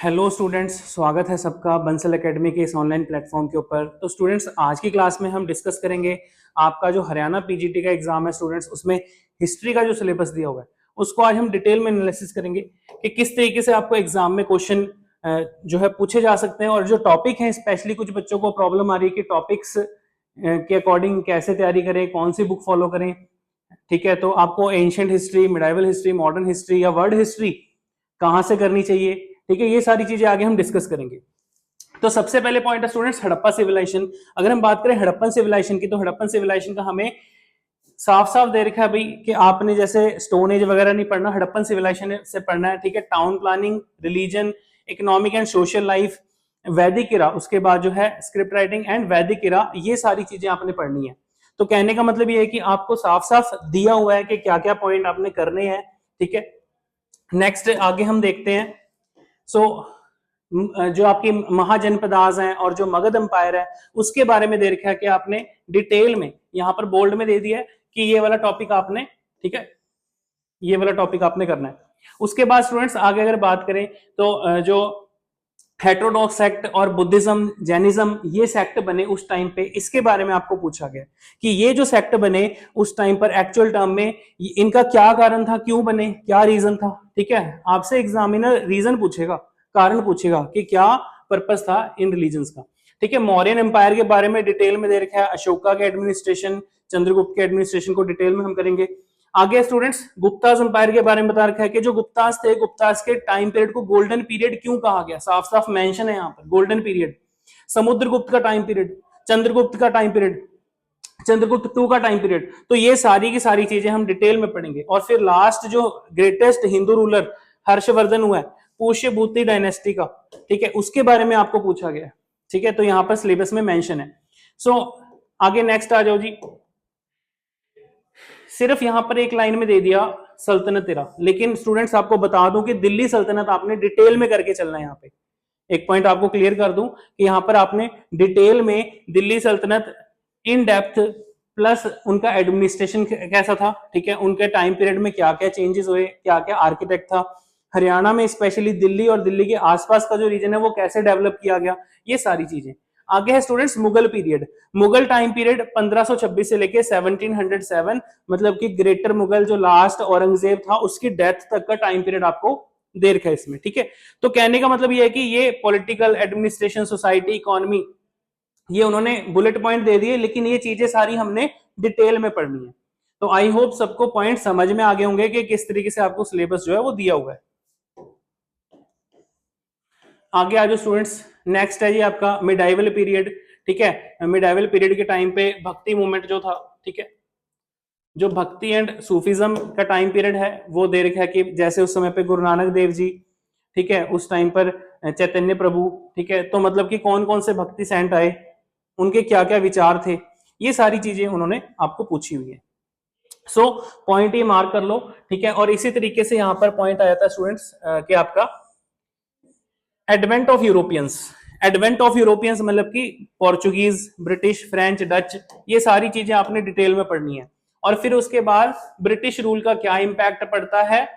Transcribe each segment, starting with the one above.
Hello students, स्वागत है सबका बंसल एकेडमी के इस ऑनलाइन प्लेटफॉर्म के ऊपर। तो स्टूडेंट्स, आज की क्लास में हम डिस्कस करेंगे आपका जो हरियाणा पीजीटी का एग्जाम है स्टूडेंट्स, उसमें हिस्ट्री का जो सिलेबस दिया हुआ है उसको आज हम डिटेल में एनालिसिस करेंगे कि किस तरीके से आपको एग्जाम में क्वेश्चन जो है पूछे जा सकते हैं। और जो टॉपिक है, स्पेशली कुछ बच्चों को प्रॉब्लम आ रही है कि टॉपिक्स के अकॉर्डिंग कैसे तैयारी करें, कौन सी बुक फॉलो करें। ठीक है, तो आपको ancient history, medieval history, modern history या वर्ल्ड हिस्ट्री कहाँ से करनी चाहिए, ठीक है, ये सारी चीजें आगे हम डिस्कस करेंगे। तो सबसे पहले पॉइंट है स्टूडेंट्स हड़प्पा सिविलाइजेशन। अगर हम बात करें हड़प्पन सिविलाइजेशन की, तो हड़प्पन सिविलाइजेशन का हमें साफ साफ दे रखा है भाई कि आपने जैसे स्टोन एज वगैरह नहीं पढ़ना, हड़प्पन सिविलाइजेशन से पढ़ना है। ठीक है, town planning, religion, economic and social life, वैदिक इरा, उसके बाद जो है स्क्रिप्ट राइटिंग एंड वैदिक इरा, ये सारी चीजें आपने पढ़नी है। तो कहने का मतलब ये है कि आपको साफ साफ दिया हुआ है कि क्या क्या पॉइंट आपने करने हैं। ठीक है, नेक्स्ट आगे हम देखते हैं। सो जो आपकी महाजनपदाज हैं और जो मगध एम्पायर है उसके बारे में दे रखा है कि आपने डिटेल में यहां पर बोल्ड में दे दिया है कि ये वाला टॉपिक आपने, ठीक है, ये वाला टॉपिक आपने करना है। उसके बाद स्टूडेंट्स आगे अगर बात करें तो जो हेटेरोडॉक्स सेक्ट और बुद्धिज्म, जैनिज्म, ये सेक्ट बने उस टाइम पे, इसके बारे में आपको पूछा गया कि ये जो सेक्ट बने उस टाइम पर एक्चुअल टर्म में इनका क्या कारण था, क्यों बने, क्या रीजन था। ठीक है, आपसे एग्जामिनर रीजन पूछेगा, कारण पूछेगा कि क्या पर्पस था इन रिलीजन्स का। ठीक है, मौर्यन एम्पायर के बारे में डिटेल में दे रखा है, अशोका के एडमिनिस्ट्रेशन, चंद्रगुप्त के एडमिनिस्ट्रेशन को डिटेल में हम करेंगे। आगे स्टूडेंट्स गुप्तास एम्पायर के बारे में बता रखा है कि जो गुप्तास थे, गुप्तास के टाइम पीरियड को गोल्डन पीरियड क्यों कहा गया, साफ साफ मेंशन है यहाँ पर गोल्डन पीरियड। समुद्रगुप्त का टाइम पीरियड, चंद्रगुप्त का टाइम पीरियड, चंद्रगुप्त टू का टाइम पीरियड, तो ये सारी की सारी चीजें हम डिटेल में पढ़ेंगे। और फिर लास्ट जो ग्रेटेस्ट हिंदू रूलर हर्षवर्धन हुआ है, पुष्यभूति डायनेस्टी का, ठीक है, उसके बारे में आपको पूछा गया। ठीक है, तो यहाँ पर सिलेबस में मेंशन है। सो आगे नेक्स्ट आ जाओ जी। सिर्फ यहां पर एक लाइन में दे दिया सल्तनत इरा, लेकिन स्टूडेंट्स आपको बता दूं कि दिल्ली सल्तनत आपने डिटेल में करके चलना है। यहाँ पे एक पॉइंट आपको क्लियर कर दूं कि यहां पर आपने डिटेल में दिल्ली सल्तनत इन डेप्थ प्लस उनका एडमिनिस्ट्रेशन कैसा था, ठीक है, उनके टाइम पीरियड में क्या क्या चेंजेस हुए, क्या क्या आर्किटेक्ट था, हरियाणा में स्पेशली दिल्ली और दिल्ली के आसपास का जो रीजन है वो कैसे डेवलप किया गया, ये सारी चीजें। आगे है students Mughal period. Mughal time period 1526 से लेके 1707, मतलब कि ग्रेटर मुगल जो लास्ट औरंगजेब था उसकी डेथ तक का टाइम पीरियड आपको दे रखा है इसमें। ठीक है, तो कहने का मतलब ये है कि ये पॉलिटिकल, एडमिनिस्ट्रेशन, सोसाइटी, इकोनॉमी, ये उन्होंने बुलेट पॉइंट दे दिए, लेकिन ये चीजें सारी हमने डिटेल में पढ़नी है। तो आई होप सबको पॉइंट समझ में आ गए होंगे कि किस तरीके से आपको सिलेबस जो है वो दिया हुआ है। आगे आ जाओ स्टूडेंट्स, नेक्स्ट है जी आपका मिडाइवल पीरियड। ठीक है, मिडाइवल पीरियड के टाइम पे भक्ति मूवमेंट जो था, ठीक है, जो भक्ति एंड सूफिज्म का टाइम पीरियड है वो दे रखा है कि जैसे उस समय पे गुरु नानक देव जी, ठीक है, उस टाइम पर चैतन्य प्रभु, ठीक है, तो मतलब कि कौन कौन से भक्ति सेंट आए, उनके क्या क्या विचार थे, ये सारी चीजें उन्होंने आपको पूछी हुई है। सो पॉइंट ये मार्क कर लो। ठीक है, और इसी तरीके से यहां पर पॉइंट आया था स्टूडेंट्स कि आपका advent of Europeans. Advent of Europeans मतलब कि पोर्चुगीज, ब्रिटिश, फ्रेंच, डच, ये सारी चीजें आपने डिटेल में पढ़नी है। और फिर उसके बाद ब्रिटिश रूल का क्या इंपैक्ट पड़ता है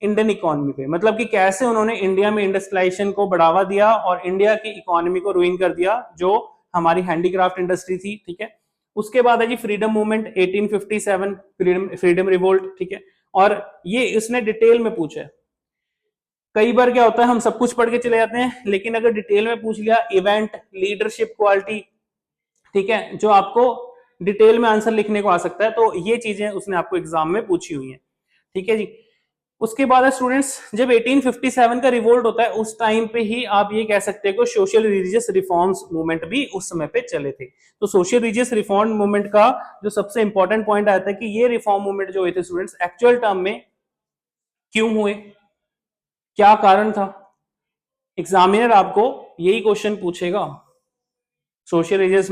इंडियन इकोनॉमी पे, मतलब कि कैसे उन्होंने इंडिया में इंडस्ट्रियलाइजेशन को बढ़ावा दिया और इंडिया की इकोनॉमी को रूइन कर दिया, जो हमारी हैंडीक्राफ्ट इंडस्ट्री थी। ठीक है, उसके बाद है जी फ्रीडम मूवमेंट 1857, फ्रीडम रिवोल्ट। ठीक है, और ये इसने डिटेल में पूछा है। कई बार क्या होता है हम सब कुछ पढ़ के चले जाते हैं, लेकिन अगर डिटेल में पूछ लिया, इवेंट, लीडरशिप क्वालिटी, ठीक है, जो आपको डिटेल में आंसर लिखने को आ सकता है, तो ये चीजें उसने आपको एग्जाम में पूछी हुई हैं। ठीक है जी। उसके बाद है स्टूडेंट्स, जब 1857 का रिवोल्ट होता है उस टाइम पे ही आप ये कह सकते हो सोशल रिलीजियस रिफॉर्म्स मूवमेंट भी उस समय पे चले थे। तो सोशल रिलीजियस रिफॉर्म मूवमेंट का जो सबसे इंपॉर्टेंट पॉइंट आता है कि ये रिफॉर्म मूवमेंट जो हुए थे स्टूडेंट्स एक्चुअल टर्म में क्यों हुए, क्या कारण था। एग्जामिनर आपको यही क्वेश्चन पूछेगा। सोशल रिलीजियस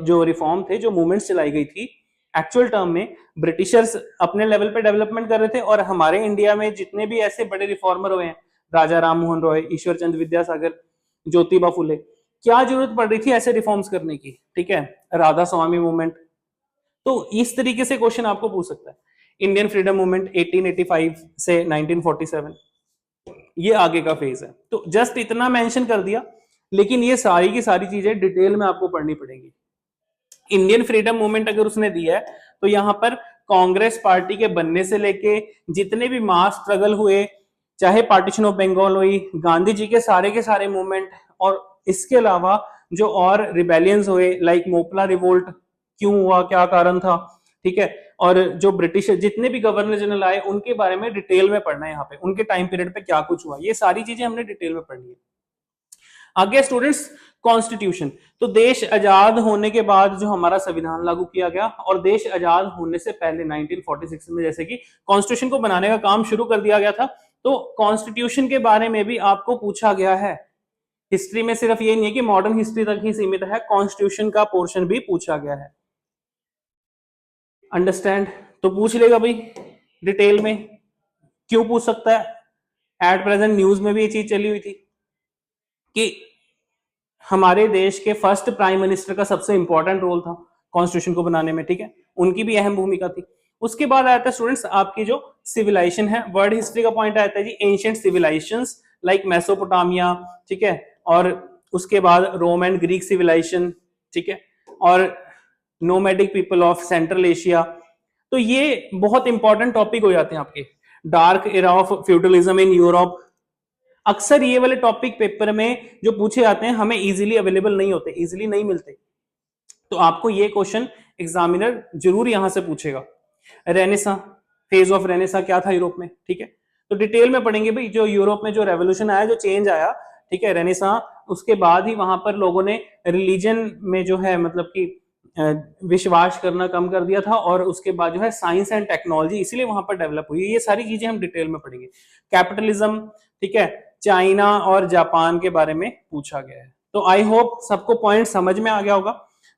जो रिफॉर्म थे, जो मूवमेंट्स चलाई गई थी एक्चुअल टर्म में, ब्रिटिशर्स अपने लेवल पे डेवलपमेंट कर रहे थे और हमारे इंडिया में जितने भी ऐसे बड़े रिफॉर्मर हुए हैं, राजा राम मोहन रॉय, ईश्वर चंद्र विद्यासागर, ज्योतिबा फुले, क्या जरूरत पड़ रही थी ऐसे रिफॉर्म्स करने की। ठीक है, राधा स्वामी मूवमेंट, तो इस तरीके से क्वेश्चन आपको पूछ सकता है। इंडियन फ्रीडम मूवमेंट 1885 से 1947, ये आगे का फेज है। तो जस्ट इतना मेंशन कर दिया, लेकिन ये सारी की सारी चीजें डिटेल में आपको पढ़नी पड़ेगी। इंडियन फ्रीडम मूवमेंट अगर उसने दिया है तो यहां पर कांग्रेस पार्टी के बनने से लेके जितने भी मास स्ट्रगल हुए, चाहे पार्टीशन ऑफ बंगाल हुई, गांधी जी के सारे मूवमेंट, और इसके अलावा जो और रिबेलियंस हुए लाइक मोपला रिवोल्ट क्यों हुआ, क्या कारण था, ठीक है, और जो ब्रिटिश जितने भी गवर्नर जनरल आए उनके बारे में डिटेल में पढ़ना है, यहाँ पे उनके टाइम पीरियड पे क्या कुछ हुआ, ये सारी चीजें हमने डिटेल में पढ़नी है। आगे स्टूडेंट्स कॉन्स्टिट्यूशन, तो देश आजाद होने के बाद जो हमारा संविधान लागू किया गया, और देश आजाद होने से पहले 1946 में जैसे कि कॉन्स्टिट्यूशन को बनाने का काम शुरू कर दिया गया था, तो कॉन्स्टिट्यूशन के बारे में भी आपको पूछा गया है। हिस्ट्री में सिर्फ ये नहीं है कि मॉडर्न हिस्ट्री तक ही सीमित है, कॉन्स्टिट्यूशन का पोर्शन भी पूछा गया है। अंडरस्टैंड? तो पूछ लेगा भाई डिटेल में, क्यों पूछ सकता है। एट प्रेजेंट न्यूज में भी ये चीज चली हुई थी कि हमारे देश के फर्स्ट प्राइम मिनिस्टर का सबसे इंपॉर्टेंट रोल था कॉन्स्टिट्यूशन को बनाने में, ठीक है, उनकी भी अहम भूमिका थी। उसके बाद आता है स्टूडेंट्स आपकी जो सिविलाइजेशन है, वर्ल्ड हिस्ट्री का पॉइंट आता है जी एंशिएंट सिविलाइजेशंस लाइक मेसोपोटामिया, ठीक है, और उसके बाद रोम एंड ग्रीक सिविलाइजेशन, ठीक है, और nomadic people of central Asia. तो ये बहुत इंपॉर्टेंट टॉपिक हो जाते हैं आपके। Dark era of feudalism in Europe, अक्सर ये वाले टॉपिक पेपर में जो पूछे जाते हैं हमें इजीली अवेलेबल नहीं होते, इजीली नहीं मिलते, तो आपको ये क्वेश्चन एग्जामिनर जरूर यहां से पूछेगा। रेनेसा, फेज ऑफ रेनेसा क्या था यूरोप में, ठीक है, तो डिटेल में पढ़ेंगे भाई जो यूरोप में जो रेवोल्यूशन आया, जो चेंज आया, ठीक है, रेनेसा, उसके बाद ही वहां पर लोगों ने रिलीजन में जो है मतलब कि विश्वास करना कम कर दिया था, और उसके बाद जो है साइंस एंड टेक्नोलॉजी इसीलिए वहां पर डेवलप हुई। ये सारी चीजें हम डिटेल में पढ़ेंगे। कैपिटलिज्म, ठीक है, चाइना और जापान के बारे में पूछा गया है। तो आई होप सबको पॉइंट समझ में आ गया होगा।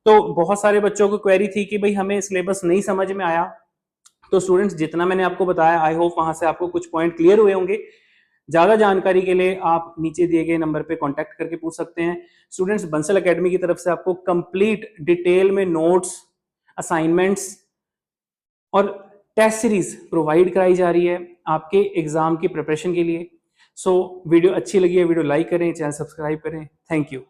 तो बहुत सारे बच्चों को क्वेरी थी कि भाई हमें सिलेबस नहीं समझ में आया, तो स्टूडेंट्स जितना मैंने आपको बताया आई होप वहां से आपको कुछ पॉइंट क्लियर हुए होंगे। ज्यादा जानकारी के लिए आप नीचे दिए गए नंबर पे कांटेक्ट करके पूछ सकते हैं। स्टूडेंट्स बंसल एकेडमी की तरफ से आपको कंप्लीट डिटेल में नोट्स, असाइनमेंट्स और टेस्ट सीरीज प्रोवाइड कराई जा रही है आपके एग्जाम की प्रिपरेशन के लिए। सो वीडियो अच्छी लगी है, वीडियो लाइक करें, चैनल सब्सक्राइब करें। Thank you.